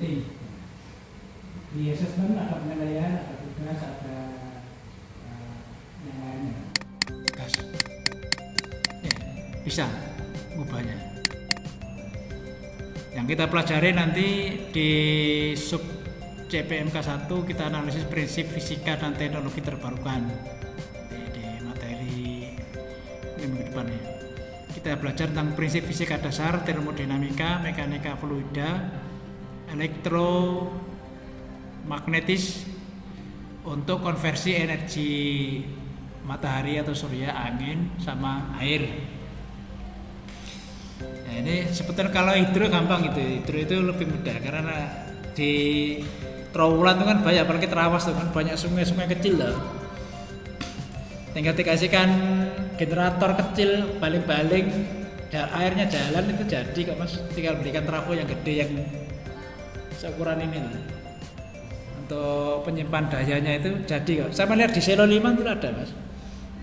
penting. Di asesmen ada penilaian, ada tugas, ada yang lainnya. Gas. Ya, bisa ngubahnya. Yang kita pelajari nanti di sub CPMK 1 kita analisis prinsip fisika dan teknologi terbarukan di materi minggu depan ya. Kita belajar tentang prinsip fisika dasar, termodinamika, mekanika fluida, elektromagnetis untuk konversi energi matahari atau surya, angin, sama air. Nah, ini sebetulnya kalau hidro gampang gitu, hidro itu lebih mudah karena di Trawulan itu kan banyak, apalagi Terawas itu kan banyak sungai-sungai kecil loh. Tinggal dikasihkan generator kecil, baling-baling, airnya jalan itu jadi kok mas. Tinggal belikan trafo yang gede yang seukuran ini loh. Untuk penyimpan dayanya itu jadi kok. Saya melihat di Selo 5 itu ada mas,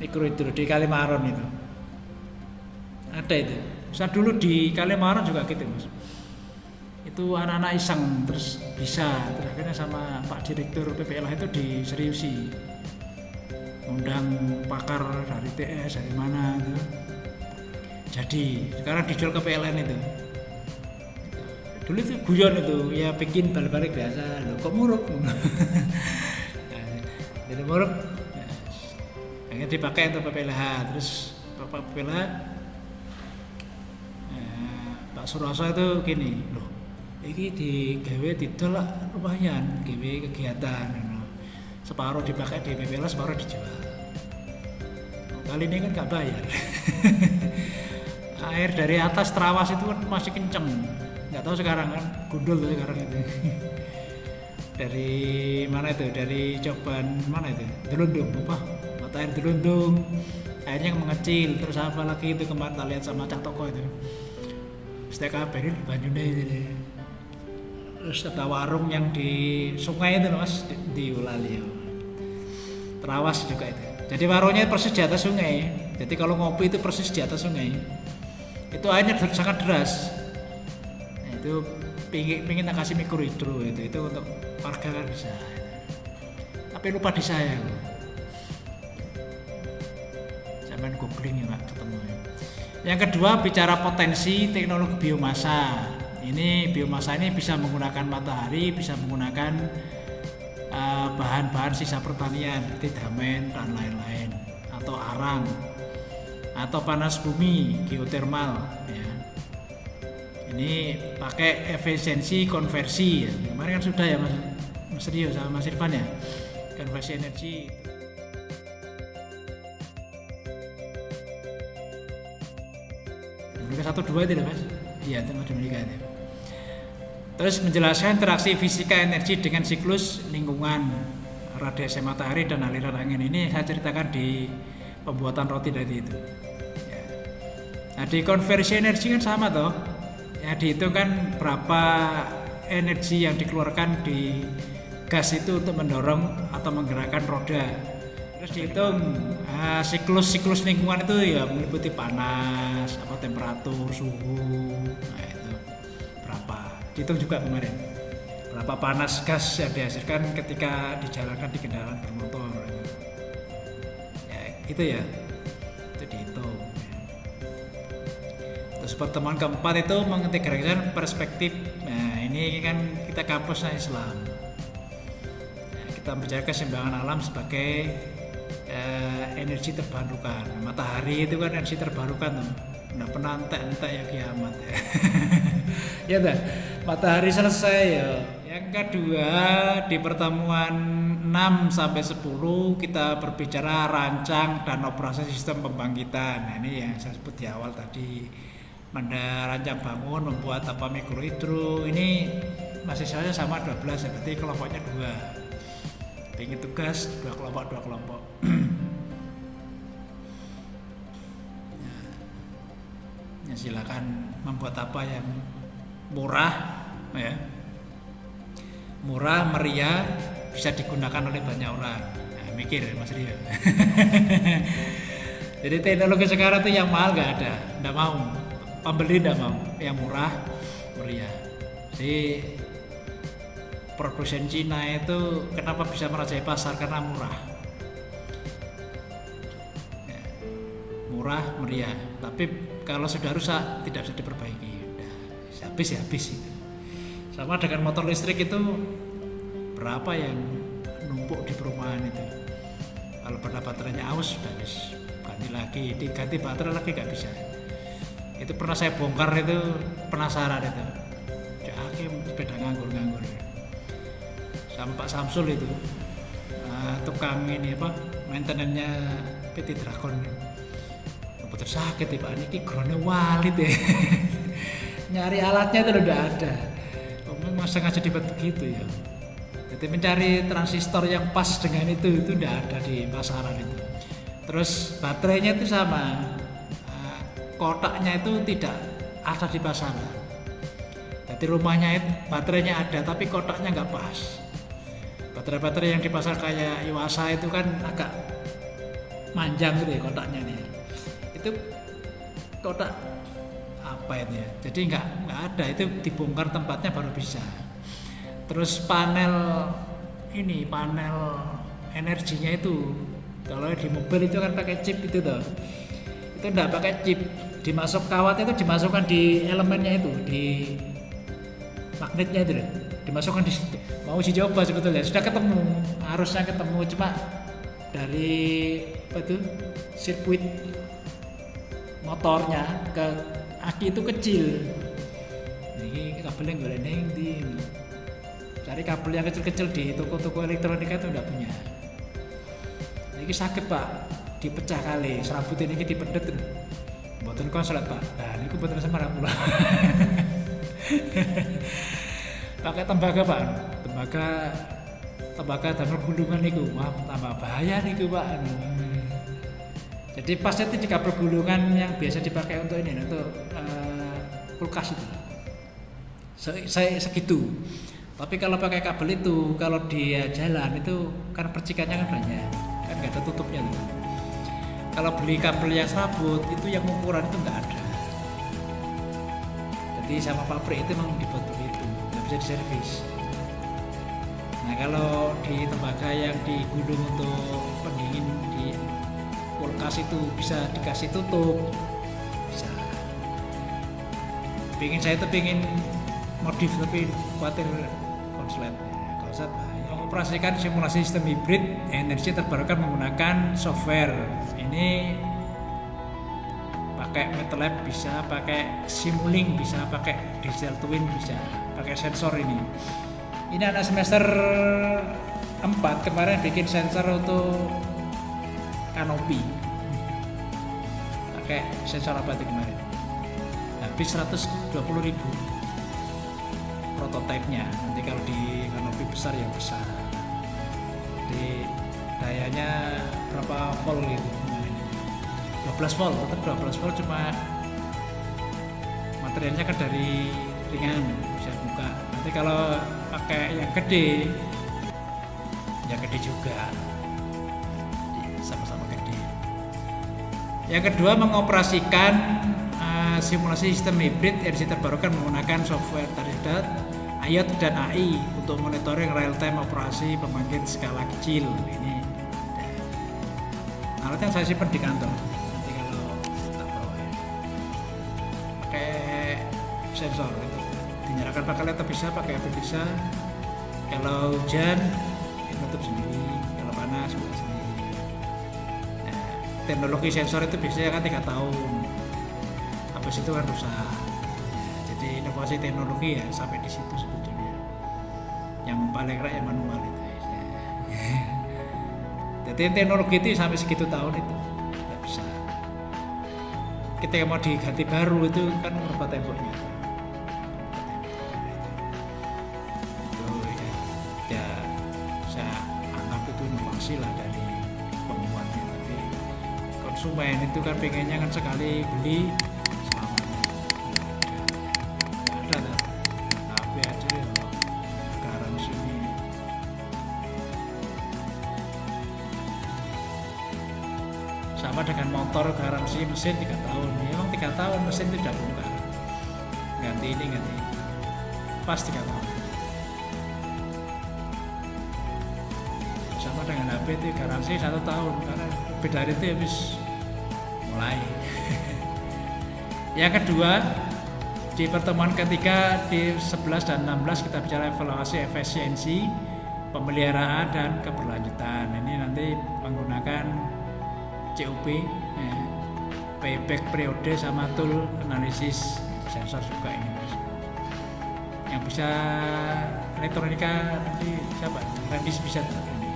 mikrohidro di Kalimaron itu ada itu. Saya dulu di Kalimaron juga gitu mas. Itu anak-anak iseng terus bisa, terus akhirnya sama Pak Direktur PPLH itu diseriusi, undang pakar dari TS dari mana itu. Jadi sekarang dijual ke PLN itu. Dulu itu guyon itu, ya bikin balik-balik biasa. Loh kok muruk? Jadi muruk. Akhirnya dipakai untuk PPLH. Terus Bapak PPLH Pak Suroso itu gini, loh ini digawe didol lah lumayan, gawe kegiatan. Separuh dipakai di PPLH, separuh dijual. Kali ini kan nggak bayar. Air dari atas Terawas itu kan masih kenceng, nggak tahu sekarang kan gundul tuh sekarang itu. Dari mana itu? Dari Coban mana itu? Delundung, apa? Mata air Delundung. Airnya mengecil, terus apa lagi itu kemarin kita lihat sama Cak Toko itu. STKB ini Banyune itu. Terus ada warung yang di sungai itu mas, di Ulali. Terawas juga itu. Jadi warungnya persis di atas sungai. Jadi kalau ngopi itu persis di atas sungai. Itu airnya sangat deras. Nah, itu pingin kasih mikrohidro itu untuk warga kan bisa. Tapi lupa di saya. Saya main googling ya nggak ketemu. Yang kedua bicara potensi teknologi biomasa. Ini biomasa ini bisa menggunakan matahari, bisa menggunakan bahan-bahan sisa pertanian seperti damen dan lain-lain, atau arang, atau panas bumi, geotermal ya. Ini pakai efisiensi konversi ya. Kemarin kan sudah ya Mas Rio sama Mas Irfan ya, konversi energi. Mereka 1-2 itu mas? Iya, termodinamika itu. Terus menjelaskan interaksi fisika energi dengan siklus lingkungan, radiasi matahari dan aliran angin. Ini saya ceritakan di pembuatan roti tadi itu. Ya. Nah di konversi energi kan sama toh. Ya dihitung kan berapa energi yang dikeluarkan di gas itu untuk mendorong atau menggerakkan roda. Terus dihitung siklus lingkungan itu ya meliputi panas, apa temperatur, suhu. Nah itu berapa? Dihitung juga kemarin. Berapa panas gas yang dihasilkan ketika dijalankan di kendaraan bermotor. Ya itu ya. Itu dihitung. Terus pertemuan keempat itu mengintegrasikan perspektif. Nah ini kan kita kampusnya Islam. Nah, kita bicara keseimbangan alam sebagai energi terbarukan. Matahari itu kan energi terbarukan tuh. Nggak pernah entek ya kiamat ya. Ya dah, matahari selesai ya. Yang kedua di pertemuan 6 sampai 10 kita berbicara rancang dan operasi sistem pembangkitan. Nah, ini yang saya sebut di awal tadi. Rancang bangun, membuat apa mikrohidro. Ini masih saja sama 12 ya, berarti kelompoknya 2. Pengen tugas 2 kelompok. Ya, silakan membuat apa yang murah ya. Murah, meriah, bisa digunakan oleh banyak orang. Nah, mikir Mas Rio. Jadi teknologi sekarang tuh yang mahal nggak ada, nggak mau. Pembeli nggak mau, yang murah, meriah. Jadi produsen Cina itu kenapa bisa merajai pasar, karena murah. Ya, murah, meriah. Tapi kalau sudah rusak tidak bisa diperbaiki. Udah, habis ya habis itu. Sama dengan motor listrik itu, berapa yang numpuk di perumahan itu. Kalau pada baterainya aus sudah habis, ganti lagi, diganti baterai lagi nggak bisa. Itu pernah saya bongkar, itu penasaran itu. Sepeda nganggur. Sama Pak Samsul itu tukang ini apa, maintenance-nya PT Dragon. Betul sakit ya Pak, ini grone walit ya. Nyari alatnya itu udah ada. Masa nggak jadi begitu ya. Jadi mencari transistor yang pas dengan itu udah ada di pasaran itu. Terus baterainya itu sama, kotaknya itu tidak ada di pasaran. Jadi rumahnya itu baterainya ada tapi kotaknya nggak pas. Baterai-baterai yang di pasar kayak Iwasa itu kan agak manjang gitu ya kotaknya nih. Itu kotak apa itu ya? Jadi nggak ada, itu dibongkar tempatnya baru bisa. Terus panel energinya itu kalau di mobil itu kan pakai chip itu toh. Itu nggak pakai chip, dimasuk kawat itu dimasukkan di elemennya itu, di magnetnya itu deh, dimasukkan di situ. Mau uji coba sebetulnya sudah ketemu, harusnya ketemu, cuma dari apa itu sirkuit motornya ke aki itu kecil. Ini kabelnya nggak ada di cari kabel yang kecil-kecil di toko-toko elektronika itu udah punya. Ini sakit Pak, dipecah kali, serabut ini dipendet. Buatan konsulat Pak, nah ini buatan semarang pula. Pakai tembaga Pak, tembaga damel gulungan itu, wah tambah bahaya niku Pak. Jadi pasnya itu di kabel gulungan yang biasa dipakai untuk ini, untuk kulkas itu. Saya segitu. Tapi kalau pakai kabel itu, kalau dia jalan itu kan percikannya kan banyak, kan nggak ada tutupnya tuh. Kalau beli kabel yang serabut itu yang ukuran itu nggak ada. Jadi sama pabrik itu memang dibuat begitu, nggak bisa diservis. Nah kalau di tembaga yang digulung untuk pendingin di kulkas itu bisa dikasih tutup, bisa. Saya itu pengen modif tapi khawatir konslet. Konslet mengoperasikan simulasi sistem hibrid energi terbarukan menggunakan software. Ini pakai MATLAB bisa, pakai Simulink bisa, pakai digital twin bisa, pakai sensor ini. Ini anak semester 4 kemarin bikin sensor untuk kanopi. Pakai sensor apa itu kemarin? Habis 120.000 prototipenya. Nanti kalau di kanopi besar ya besar. Di dayanya berapa volt gitu kemarin? 12 volt, tetap 12 volt, cuma materialnya kan dari ringan, bisa buka. Nanti kalau pakai yang gede juga, sama-sama gede. Yang kedua, mengoperasikan simulasi sistem hibrid energi terbarukan menggunakan software Taridat, IoT dan AI untuk monitoring real time operasi pembangkit skala kecil. Ini alatnya saya simpan di kantor. Nanti kalau tak bawa ya. Pakai sensor itu. Dinyalakan pakai laptop bisa, pakai HP bisa. Kalau hujan tutup sendiri, kalau panas buka sendiri. Nah, teknologi sensor itu biasanya kan 3 tahun. Habis itu kan rusak. Nah, jadi inovasi teknologi ya sampai di situ sebetulnya. Yang paling rakyat manual itu. Jadi teknologi itu sampai segitu tahun itu nggak bisa. Kita yang mau diganti baru itu kan merubah temboknya. Lah dari pembuatnya, tapi konsumen itu kan pengennya kan sekali beli selamanya. Nggak ada tapi aja ya garansi ini. Sama dengan motor, garansi mesin 3 tahun. Memang 3 tahun mesin itu sudah bongkar, ganti ini ganti ini. Pas 3 tahun. dengan HP itu garansi 1 tahun, karena lebih dari itu habis mulai. Yang kedua, di pertemuan ketiga di 11 dan 16 kita bicara evaluasi efisiensi, pemeliharaan dan keberlanjutan. Ini nanti menggunakan COP, payback periode sama tool analisis sensor juga ini Mas. Yang bisa elektronika nanti siapa? Randy bisa ini.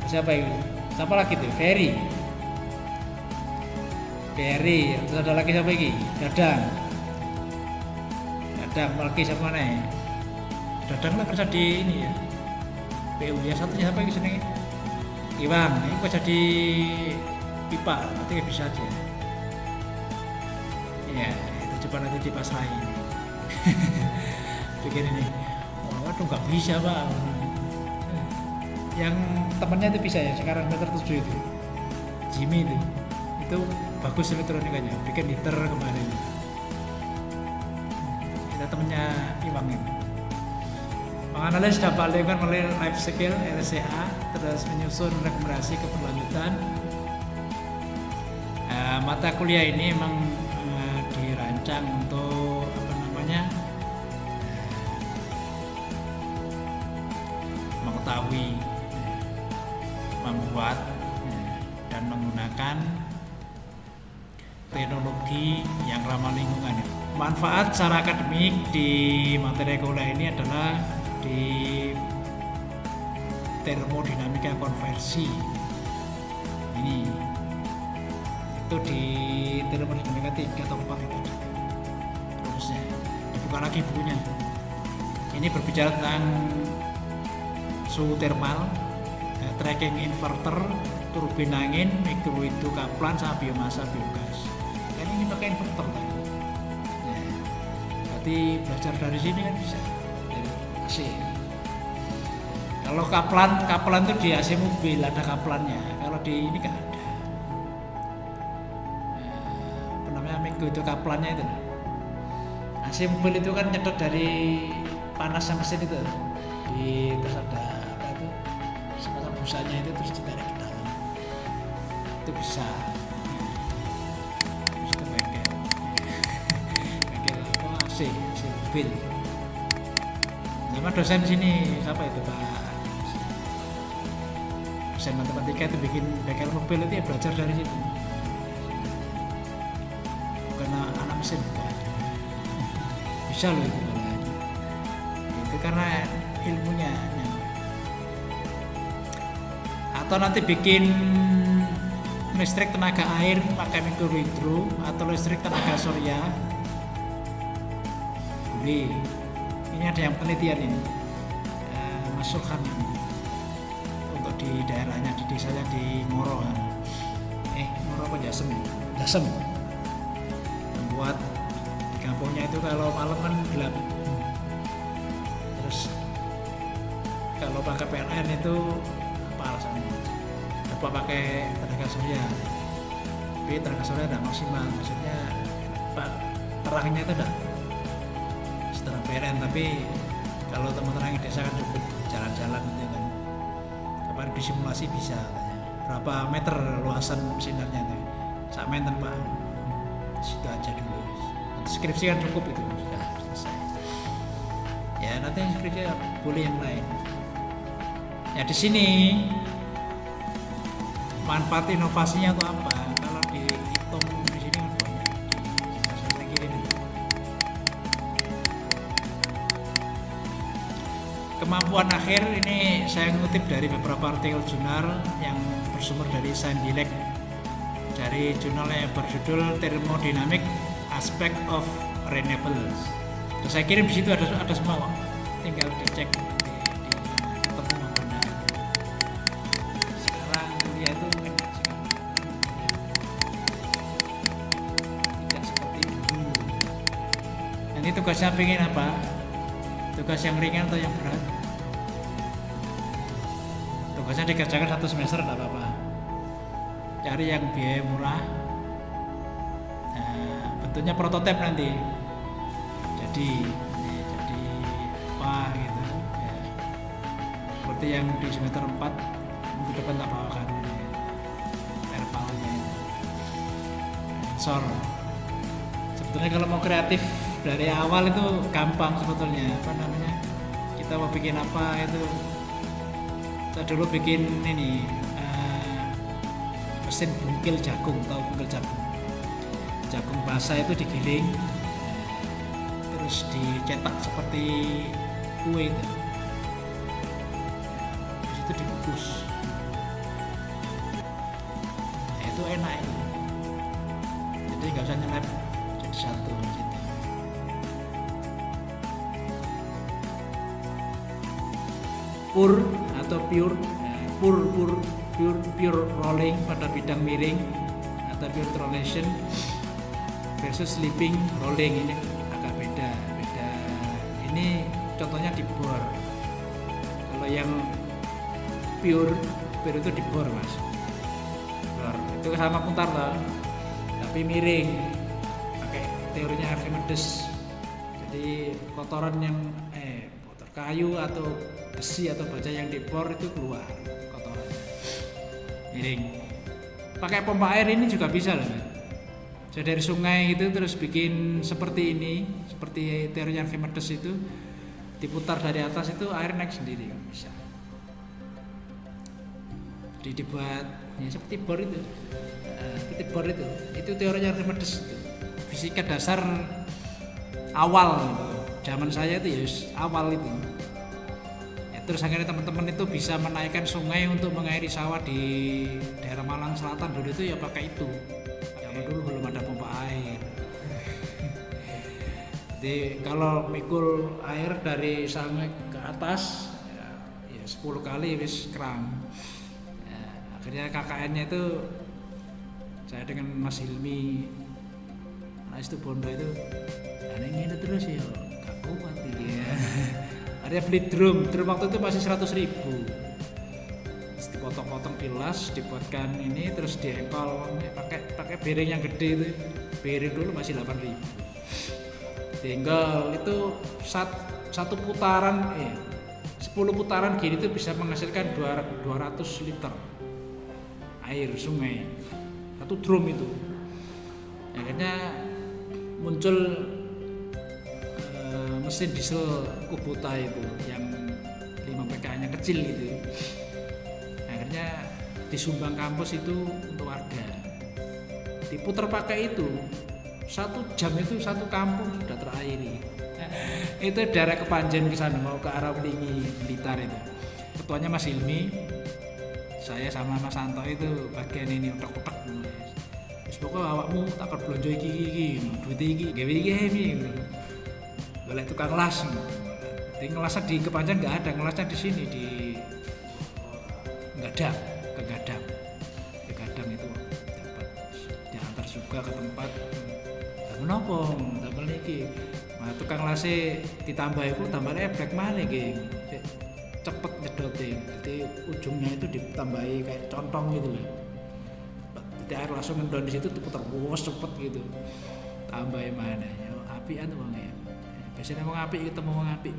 Siapa ini? Siapa lagi tuh? Ferry. Terus ada lagi siapa lagi? Dadang lagi siapa nih? Dadang lah kerja di ini ya. PU ya, satunya siapa lagi seneng? Iwang, ini kerja di pipa, nanti bisa aja. Ya, itu coba nanti dipasrahin. Bikin ini. Waduh nggak bisa Pak. Yang temannya itu bisa ya, sekarang meter 7 itu. Jimmy itu bagus elektronikanya, bikin liter kemarin. Kita temennya Iwang ini. Menganalisis dampak lingkungan melalui life cycle LCA, terus menyusun rekomendasi keberlanjutan. Mata kuliah ini memang dirancang untuk mengetahui, membuat dan menggunakan teknologi yang ramah lingkungan. Manfaat secara akademik di materi kuliah ini adalah di termodinamika konversi. Ini itu di termodinamika 3 atau 4 itu ada. Terusnya dibuka lagi bukunya. Ini berbicara tentang suhu thermal, tracking inverter, turbin angin, mikrohidro kaplan sama biomasa biogas. Kan ini pakai inverter tadi. Ya, berarti belajar dari sini kan bisa dari AC. Kalau kaplan itu di AC mobil ada kaplannya. Kalau di ini kan ada. Apa namanya, mikrohidro kaplannya itu. AC mobil itu kan nyedot dari panasnya mesin itu. Terus ada apa itu? Semacam busanya itu terus ditarik ke dalam. Itu bisa ke bengkel apa AC mobil. Nama dosen sini siapa itu Pak? Dosen matematika itu bikin bengkel mobil itu ya belajar dari situ. Bukan anak mesin itu ada. Bisa loh itu. Itu karena ilmunya. Atau nanti bikin listrik tenaga air pakai mikrohidro atau listrik tenaga surya boleh. Ini ada yang penelitian ini Mas Sulhan ini untuk di daerahnya, di desanya di Ngoro Ngoro apa Jasem membuat di kampungnya itu kalau malam kan gelap, terus kalau pakai PLN itu apa alasannya? Dapat pakai tenaga surya, tapi tenaga surya tidak maksimal, maksudnya terangnya itu tidak setelah PLN, tapi kalau teman-teman yang desa kan cukup jalan-jalan gitu kan. Kapan disimulasi bisa berapa meter luasan sinarnya tuh? 1 meter Pak. Situ aja dulu. Nanti skripsi kan cukup itu sudah selesai. Ya nanti skripsi boleh yang lain. Ya di sini manfaat inovasinya itu apa? Kalau dihitung di sini kan banyak. Saya kirim itu. Kemampuan akhir ini saya ngutip dari beberapa artikel jurnal yang bersumber dari Scientific, dari jurnal yang berjudul Thermodynamic Aspect of Renewables. Terus saya kirim di situ ada semua kok. Tinggal dicek di ketemu mana. Sekarang kuliah itu enak sekali. Tidak seperti dulu. Nanti tugasnya pengen apa? Tugas yang ringan atau yang berat? Tugasnya dikerjakan 1 semester tidak apa-apa. Cari yang biaya murah. Bentuknya prototipe nanti. Jadi apa gitu ya. nanti yang di semester 4 minggu depan tak bawakan ini verbalnya sensor. Sebetulnya kalau mau kreatif dari awal itu gampang sebetulnya, apa namanya, kita mau bikin apa itu kita dulu bikin ini mesin bungkil jagung, tahu bungkil jagung basah itu digiling terus dicetak seperti kue itu, terus itu dibungkus. Nah, itu enak itu, jadi nggak usah nyelip jadi satu gitu. Pur atau pure pure rolling pada bidang miring atau pure rollation versus sleeping rolling, ini agak beda. Ini contohnya di bor. Kalau yang pure itu di bor mas, bor itu sama putar lah, tapi miring, pakai teorinya Archimedes. Jadi kotoran yang kotor kayu atau besi atau baja yang di bor itu keluar kotoran miring. Pakai pompa air ini juga bisa loh. Jadi dari sungai itu terus bikin seperti ini, seperti teorinya Archimedes itu, diputar dari atas itu air naik sendiri kan bisa. Jadi dibuat ya seperti bor itu, seperti bor itu teorinya Archimedes itu. Fisika dasar awal gitu. Zaman saya itu ya awal itu. Terus akhirnya teman-teman itu bisa menaikkan sungai untuk mengairi sawah di daerah Malang Selatan dulu itu ya pakai itu. Zaman dulu belum ada pompa air. Jadi kalau mikul air dari sungai ke atas ya 10 kali wis kerang. Ya, akhirnya KKN-nya itu saya dengan Mas Hilmi, Mas itu Bondo itu, aneh ini terus ya gak kuat ya. Ada beli drum waktu itu masih 100.000, terus dipotong-potong pilas, dibuatkan ini, terus diengkol pakai bearing yang gede itu, bearing dulu masih 8.000. Tinggal itu satu putaran 10 putaran gini itu bisa menghasilkan 200 liter air sungai, satu drum itu. Akhirnya muncul mesin diesel Kubota itu yang 5 PK nya kecil gitu. Akhirnya disumbang kampus itu untuk warga, diputar pakai itu 1 jam itu 1 kampung sudah terairi. Itu daerah Kepanjen ke sana mau ke arah Belingi Blitar itu. Ketuanya Mas Hilmi, saya sama Mas Santo itu bagian ini utek-utek. Wis pokoke awakmu tak belanja iki duit iki gawe iki boleh tukang las. Di ngelasnya di Kepanjen nggak ada, ngelasnya di sini di Gadang, ke Gadang itu dapat diantar juga ke tempat. Menapa tambah niki. Nah, tukang lase ditambah itu tambah eblek maneh nggih. Cepet nyedote. Jadi ujungnya itu ditambahi kayak contong gitu loh. Jadi air langsung ngendon di situ diputar wos cepet gitu. Tambahi maneh. Ya apian wong ya. Biasanya mau apik ketemu mau apik.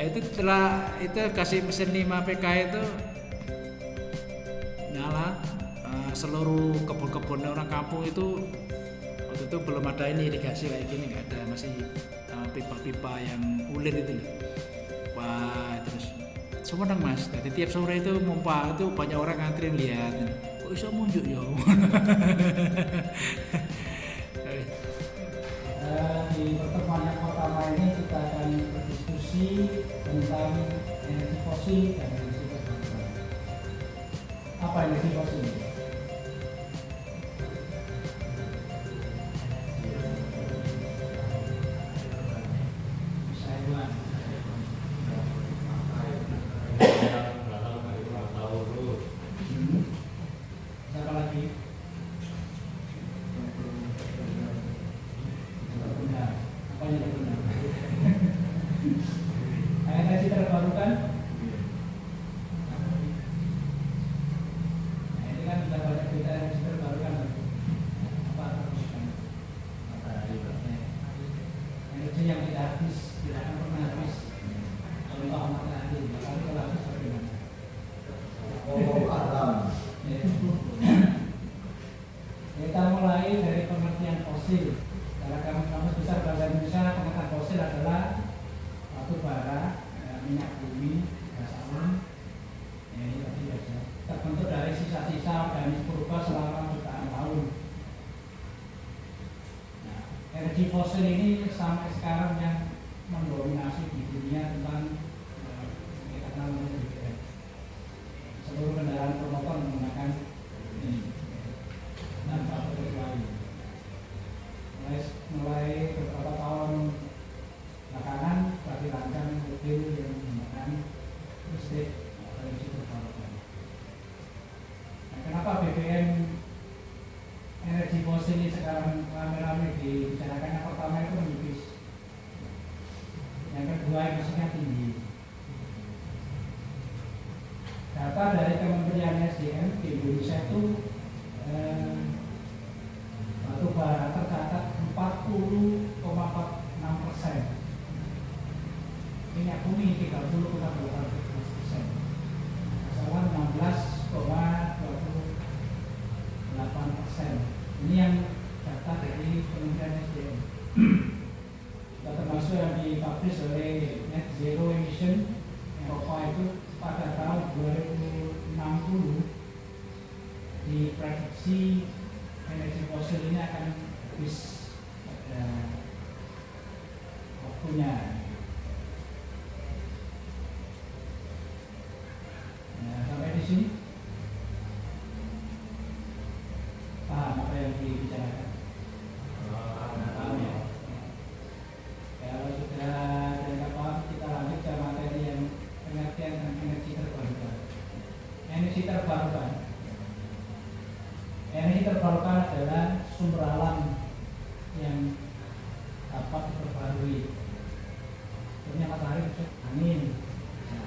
Itu setelah itu kasih mesin 5 PK itu nyala, seluruh kebun-kebun orang kampung itu waktu itu belum ada ini irigasi kayak gini, nggak ada, masih pipa-pipa yang ulir itu loh. Wah terus semua mas, jadi tiap sore itu mompa itu banyak orang ngantri lihat, kok bisa munjuk ya. Di pertemuan yang pertama ini kita akan berdiskusi tentang energi fosil dan energi terbarukan. Apa energi fosil? Siapa lagi? Energi terbarukan. Nah, ini kan sudah banyak kita energi terbarukan. Apa terbarukan? Energi yang tidak habis, tidak akan pernah habis. contoh matahari, matahari kalau habis bagaimana? Alam. Kita mulai dari pengertian fosil. Dalam kamus besar bahasa Indonesia, pengertian fosil adalah batu bara, minyak bumi, gas alam, ini tadi saja. Terbentuk dari sisa-sisa organik purba selama jutaan tahun. Nah, energi fosil ini sampai sekarang yang mendominasi di dunia tentang seluruh kendaraan bermotor menggunakan ini tanpa terkecuali. Mulai beberapa tahun belakangan telah dirancang mobil yang menggunakan listrik atau energi terbarukan. Nah, kenapa BBM energi fosil ini sekarang rame-rame dibicarakan? Yang pertama itu menipis, yang kedua emisinya tinggi. Data dari Kementerian SDM di Indonesia itu batu bara tercatat 40,46%, minyak bumi 30,8%, asalan 16,28%. Ini yang data dari Kementerian SDM. Kita termasuk yang dipublish oleh Net Zero Emission Eropa itu pada tahun 2060 diprediksi energi fosil ini akan habis pada waktunya. Nah, sampai di sini paham apa yang dibicarakan? Paham ya? Kalau sudah tidak paham, kita lanjut ke materi yang pengertian tentang energi terbarukan. Energi terbarukan. Energi terbarukan adalah sumber alam yang dapat diperbarui. Contohnya matahari bisa, angin, bisa.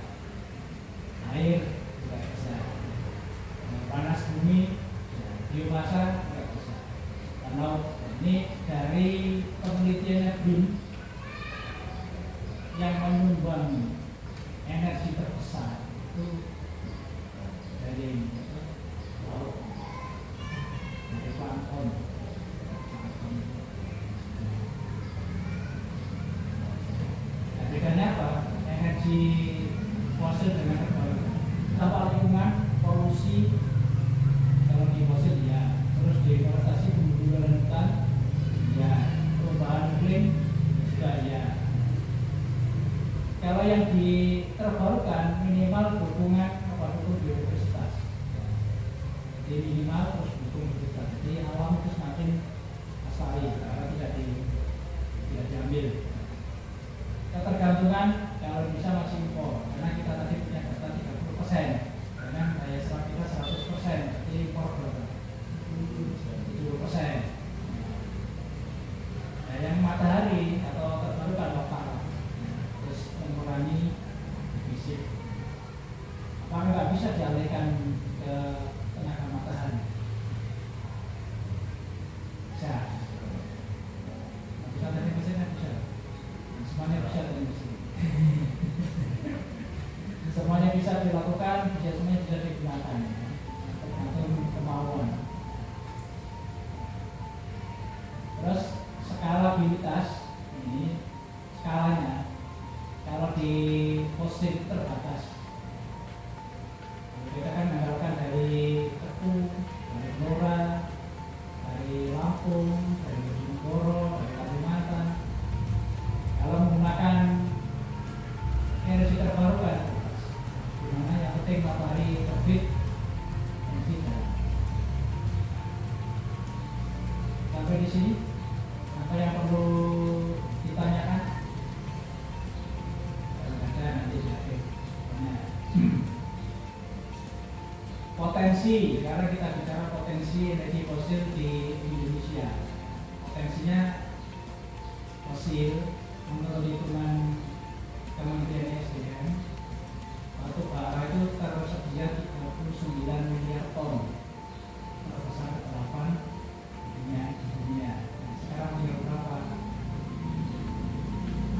Air juga bisa. Panas bumi, biomasa juga bisa. Kalau ini dari penelitiannya BIM yang menyumbang energi terbesar itu dari laut, dari plankton. Nah, bedanya apa? Energi fosil dengan terbarukan. Dampak lingkungan, polusi, kalau di fosil ya, terus deforestasi, pembunuhan hutan, ya, perubahan iklim juga ya. Kalau yang diterbarukan minimal dukungan dukung biodiversitas. Jadi minimal terus dukung biodiversitas. Jadi alam itu semakin lestari karena tidak diambil. Ketergantungan kalau bisa masih impor karena kita tadi punya data 30%, dengan daya serap kita 100%, jadi impor berapa? 70%. Nah, yang matahari atau terbarukan lokal. Mengurangi defisit. Apakah nggak bisa dialihkan ke tenaga matahari? Bisa. Bisa dari mesinnya bisa. Semuanya bisa dari mesin. Semuanya bisa dilakukan, semuanya bisa digunakan. Tergantung kemauan. Terus skalabilitas ini skalanya. Kalau di fosil terbatas, kita kan mengandalkan dari Tepu, dari Blora, dari Lampung, dari Bojonegoro, dari Kalimantan. Kalau menggunakan energi terbarukan, dimana yang penting matahari terbit dan tidak. Sampai di sini, apa yang perlu ditanyakan? Potensi, karena kita bicara potensi energi fosil di Indonesia. Potensinya fosil menurut hitungan Kementerian SDM, batu bara itu tersedia 39 miliar ton, terbesar ke-8 di dunia. Sekarang tinggal berapa?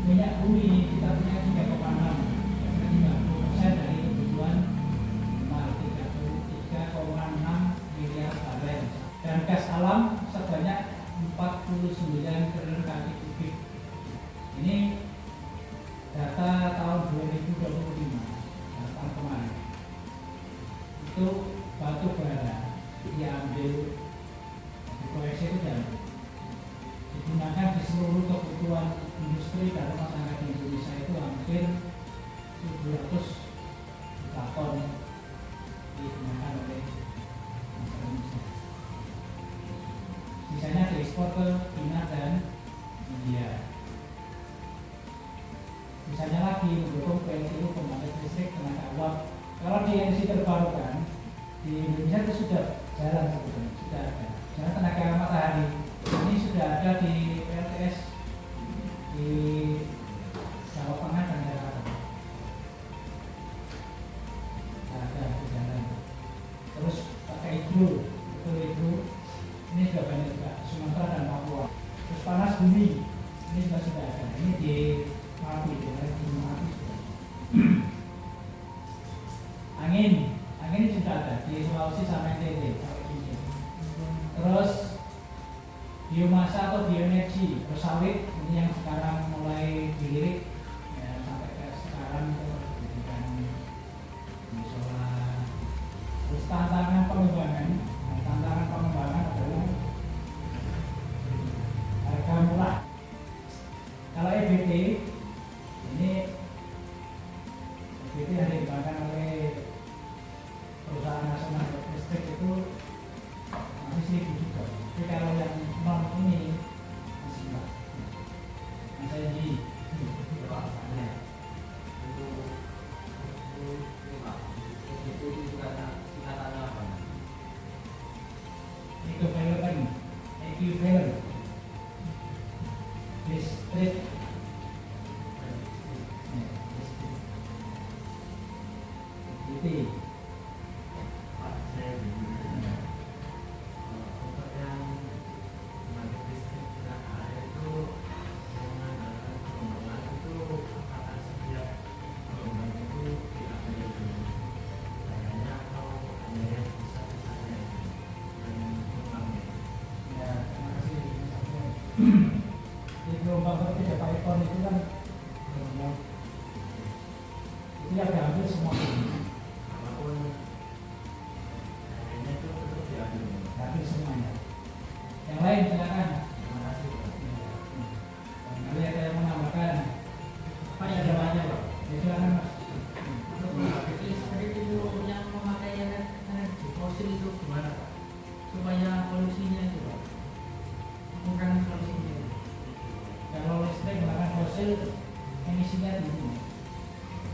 Minyak bumi kita punya 3,6. dan gas alam sebanyak 49 triliun kaki kubik. Ini data tahun 2025, data kemarin. Itu batu bara diambil, diproyeksi itu diambil, digunakan di seluruh kebutuhan industri dan rumah tangga di Indonesia itu hampir 700 juta ton digunakan oleh masyarakat Indonesia. Sisanya diekspor ke China dan India. Sisanya lagi mendukung PLTU pembangkit listrik tenaga uap. Kalau di energi terbarukan di Indonesia itu sudah jalan sebetulnya, sudah ada. Jalan tenaga matahari ini sudah ada di PLTS di Jawa Tengah dan Jakarta. Ada di jalan. Terus pakai hidro, itu hidro ini juga banyak juga Sumatera dan Papua. Terus panas bumi ini juga sudah ada. Ini di Merapi, di Merapi sudah. Angin juga ada di Sulawesi sama NTT. Terus biomasa atau bioenergi sawit ini yang sekarang mulai dilirik ya, sampai ke sekarang dijadikan solar. Terus tantangan pengembangan adalah harga murah. Kalau EBT ini yang dikembangkan oleh perusahaan nasional listrik itu masih 1.000 juga. Tapi kalau yang non ini masih enggak. Masih di equivalent listrik itu di gelombang ketiga Python itu kan gelombang itu yang diambil semua apapun ini itu diambil semuanya. Yang lain silakan. Terima kasih. Kalau ada yang menambahkan apa yang jawabannya Pak? Ya silakan Mas. Seperti itu yang memakai energi fosil itu gimana Pak? Supaya polusinya itu Pak, bukan solusinya. Kalau listrik menggunakan fosil emisinya tinggi.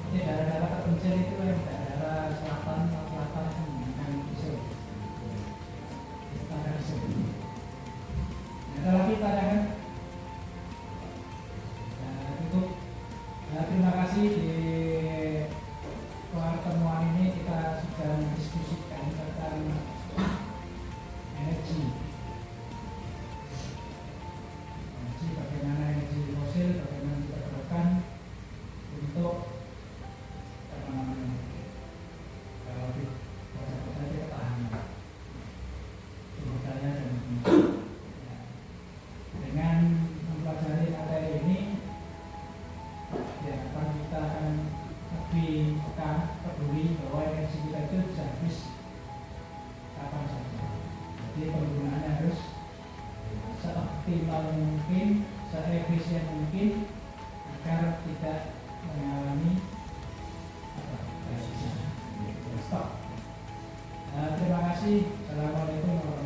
Di daerah-daerah terpencil itu yang daerah selatan itu menggunakan diesel. Ada diesel. Ada lagi tanyakan? Nah, cukup. Nah, terima kasih di pertemuan ini kita sudah mendiskusikan tentang energi. Bagaimana energi fosil, bagaimana kita terapkan untuk apa namanya kalau kita ketahanan sumber daya dan dengan mempelajari materi ini diharapkan kita akan lebih peka peduli bahwa energi kita itu bisa habis kapan saja. Jadi penggunaannya harus seoptimal mungkin, seefisien mungkin agar tidak mengalami stok. Terima kasih. Assalamualaikum warahmatullahi wabarakatuh.